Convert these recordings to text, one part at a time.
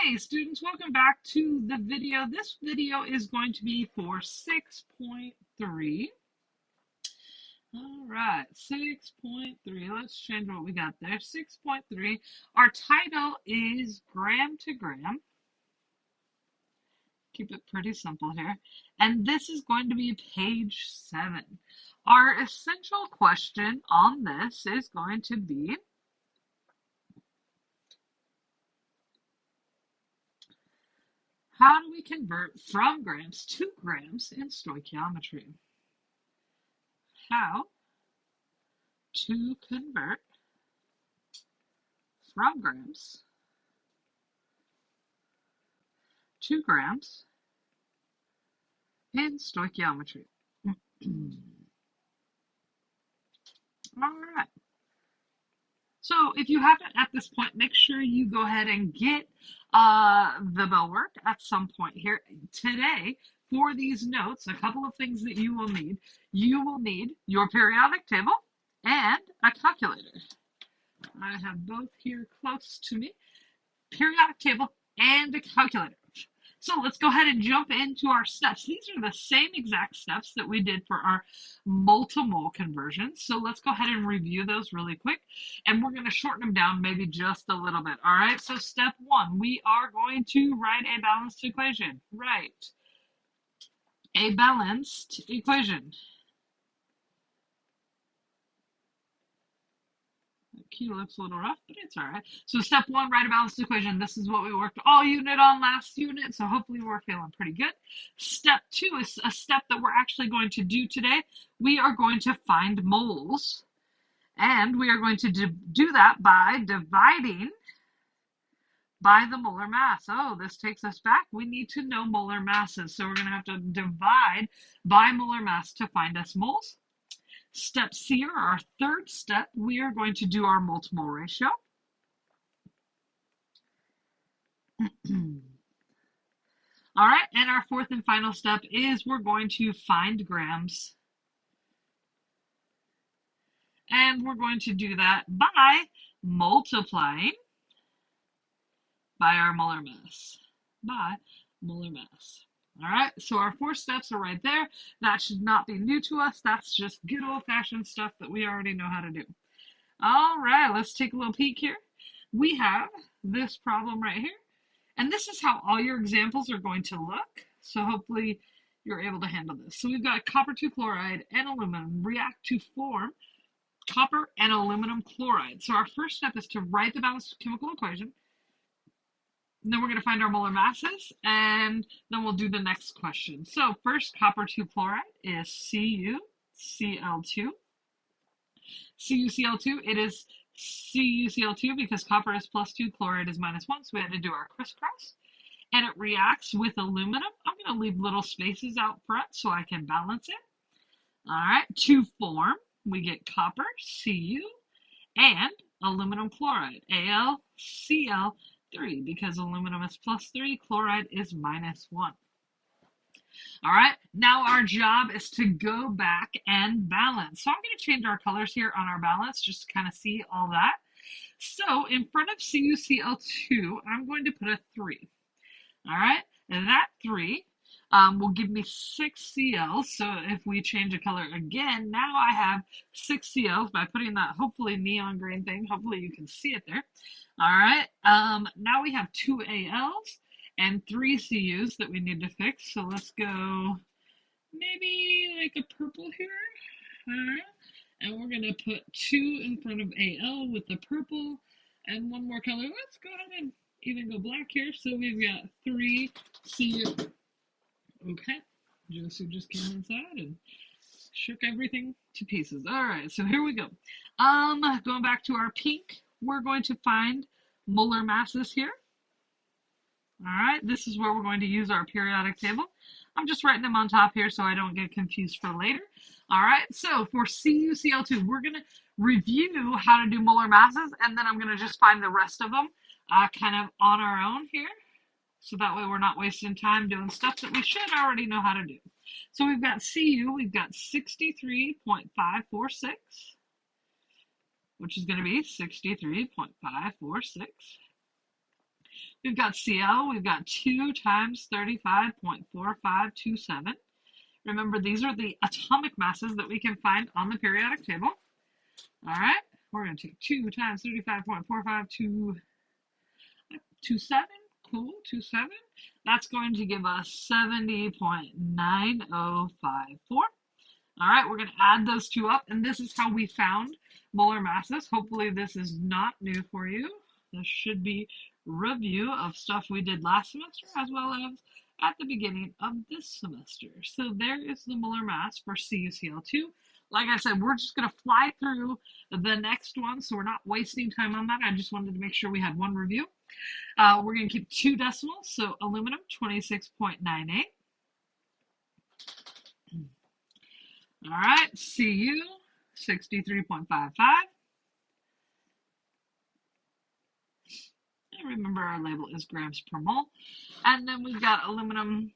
Hey students, welcome back to the video. This video is going to be for 6.3. All right, 6.3. Let's change what we got there. 6.3. Our title is gram to gram. Keep it pretty simple here. And this is going to be page 7. Our essential question on this is going to be, how do we convert from grams to grams in stoichiometry? How to convert from grams to grams in stoichiometry. All right. So if you haven't at this point, make sure you go ahead and get the bell work at some point here today. For these notes, a couple of things that you will need. You will need your periodic table and a calculator. I have both here close to me. Periodic table and a calculator. So let's go ahead and jump into our steps. These are the same exact steps that we did for our multimole conversions. So let's go ahead and review those really quick. And we're going to shorten them down maybe just a little bit. All right, so step 1, we are going to write a balanced equation. Write a balanced equation. Key looks a little rough, but it's all right. So step 1, write a balanced equation. This is what we worked all unit on last unit, so hopefully we're feeling pretty good. Step 2 is a step that we're actually going to do today. We are going to find moles, and we are going to do that by dividing by the molar mass. Oh, this takes us back. We need to know molar masses, so we're going to have to divide by molar mass to find us moles. Step C, or our third step, we are going to do our multimole ratio. All right, and our fourth and final step is we're going to find grams. And we're going to do that by multiplying by our molar mass. By molar mass. All right, so our 4 steps are right there. That should not be new to us. That's just good old-fashioned stuff that we already know how to do. All right, let's take a little peek here. We have this problem right here, and this is how all your examples are going to look. So hopefully you're able to handle this. So we've got copper 2 chloride and aluminum react to form copper and aluminum chloride. So our first step is to write the balanced chemical equation. And then we're going to find our molar masses, and then we'll do the next question. So first, copper 2 chloride is CuCl2. CuCl2, it is CuCl2 because copper is +2, chloride is -1, so we had to do our crisscross. And it reacts with aluminum. I'm going to leave little spaces out front so I can balance it. All right, to form, we get copper, Cu, and aluminum chloride, AlCl3, because aluminum is +3, chloride is -1. All right, now our job is to go back and balance. So I'm going to change our colors here on our balance just to kind of see all that. So in front of CuCl2, I'm going to put a 3. All right, and that 3 will give me 6 Cls. So if we change the color again, now I have 6 Cls by putting that hopefully neon green thing. Hopefully you can see it there. All right, now we have 2 Als and 3 Cus that we need to fix. So let's go maybe like a purple here. All right, and we're going to put 2 in front of Al with the purple and one more color. Let's go ahead and even go black here. So we've got 3 Cu. Okay, Josie just came inside and shook everything to pieces. All right, so here we go. Going back to our pink, we're going to find molar masses here. All right, this is where we're going to use our periodic table. I'm just writing them on top here so I don't get confused for later. All right, so for CuCl2, we're going to review how to do molar masses, and then I'm going to just find the rest of them kind of on our own here. So that way we're not wasting time doing stuff that we should already know how to do. So we've got Cu, we've got 63.546, which is going to be 63.546. We've got Cl, we've got 2 times 35.4527. Remember, these are the atomic masses that we can find on the periodic table. All right, we're going to take 2 times 35.4527. Cool, 27. That's going to give us 70.9054. All right, we're going to add those two up, and this is how we found molar masses. Hopefully this is not new for you. This should be review of stuff we did last semester as well as at the beginning of this semester. So there is the molar mass for CuCl2. Like I said, we're just going to fly through the next one, so we're not wasting time on that. I just wanted to make sure we had one review. We're going to keep 2 decimals, so aluminum 26.98. All right, Cu 63.55. And remember our label is grams per mole. And then we've got aluminum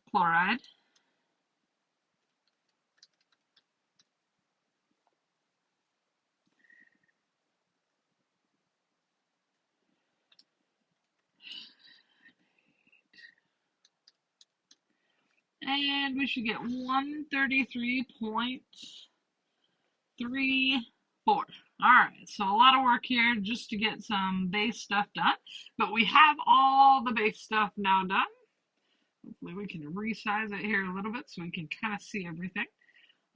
chloride. And we should get 133.34. All right, so a lot of work here just to get some base stuff done. But we have all the base stuff now done. Hopefully we can resize it here a little bit so we can kind of see everything.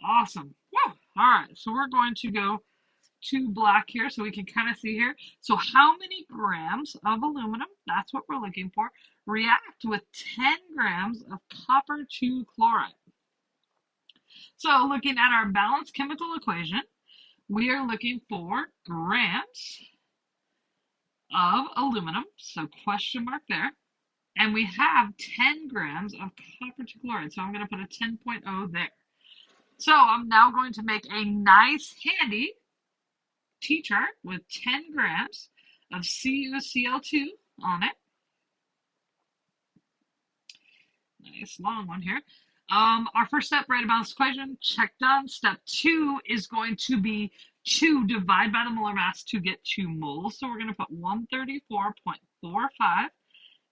Awesome. Woo! All right, so we're going to go to black here so we can kind of see here. So how many grams of aluminum, that's what we're looking for, react with 10 grams of copper 2 chloride? So looking at our balanced chemical equation, we are looking for grams of aluminum, so question mark there, and we have 10 grams of copper 2 chloride, so I'm going to put a 10.0 there. So I'm now going to make a nice handy T-chart with 10 grams of CuCl2 on it. Nice long one here. Our first step, write a balanced equation, check done. Step 2 is going to be to divide by the molar mass to get 2 moles. So we're going to put 134.45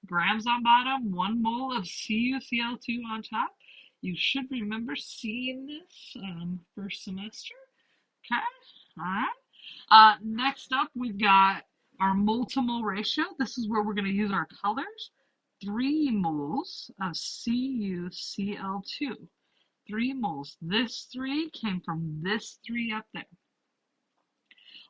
grams on bottom, 1 mole of CuCl2 on top. You should remember seeing this first semester. Okay, all right. Next up, we've got our mole to mole ratio. This is where we're going to use our colors. 3 moles of CuCl2. 3 moles. This 3 came from this 3 up there.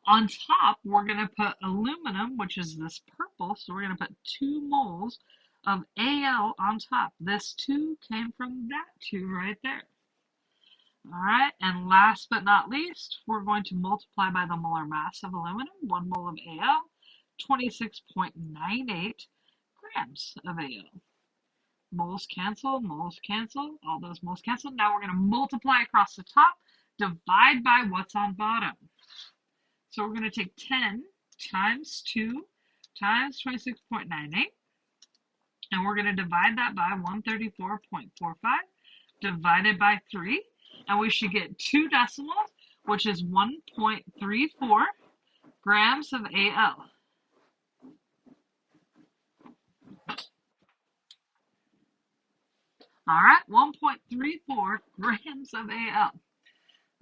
On top, we're going to put aluminum, which is this purple. So we're going to put 2 moles of Al on top. This 2 came from that 2 right there. All right, and last but not least, we're going to multiply by the molar mass of aluminum, 1 mole of Al, 26.98 grams of Al. Moles cancel, all those moles cancel. Now we're going to multiply across the top, divide by what's on bottom. So we're going to take 10 times 2 times 26.98, and we're going to divide that by 134.45, divided by 3. And we should get 2 decimals, which is 1.34 grams of Al. All right, 1.34 grams of Al.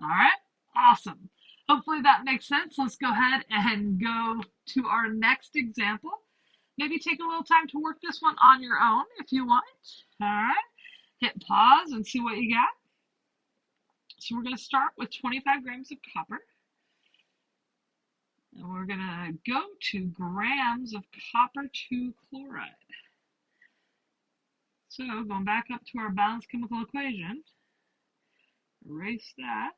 All right, awesome. Hopefully that makes sense. Let's go ahead and go to our next example. Maybe take a little time to work this one on your own if you want. All right, hit pause and see what you got. So we're going to start with 25 grams of copper. And we're going to go to grams of copper 2 chloride. So going back up to our balanced chemical equation, erase that.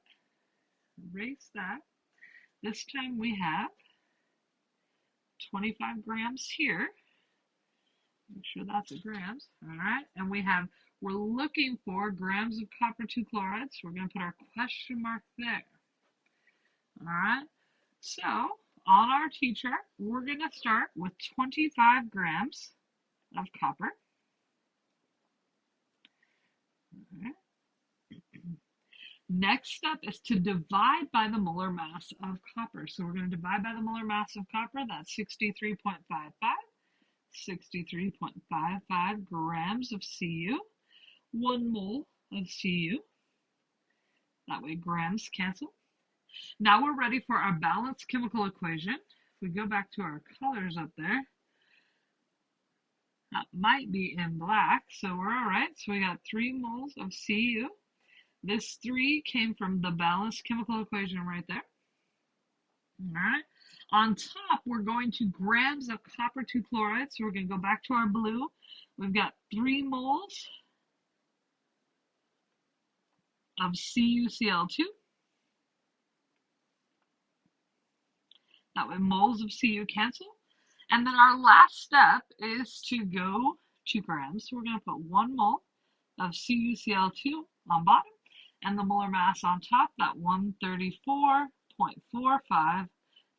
This time we have 25 grams here. Make sure that's a grams. All right, and we're looking for grams of copper 2 chloride, so we're going to put our question mark there. All right, so on our T-chart, we're going to start with 25 grams of copper. All right. Next step is to divide by the molar mass of copper. So we're going to divide by the molar mass of copper. That's 63.55. 63.55 grams of Cu, 1 mole of Cu. That way grams cancel. Now we're ready for our balanced chemical equation. If we go back to our colors up there, that might be in black, so we're all right. So we got 3 moles of Cu. This 3 came from the balanced chemical equation right there. All right. On top, we're going to grams of copper 2 chloride. So we're going to go back to our blue. We've got 3 moles of CuCl2. That way moles of Cu cancel. And then our last step is to go 2 grams. So we're going to put 1 mole of CuCl2 on bottom and the molar mass on top, that 134.45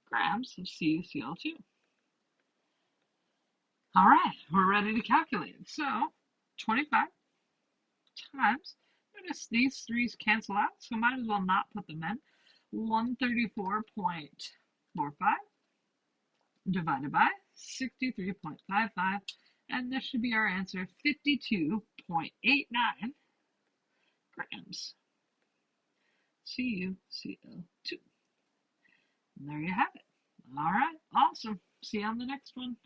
grams of CuCl2. All right, we're ready to calculate. So 25 times, notice these 3's cancel out, so might as well not put them in. 134.45 divided by 63.55, and this should be our answer, 52.89 grams CuCl2. And there you have it. All right, awesome. See you on the next one.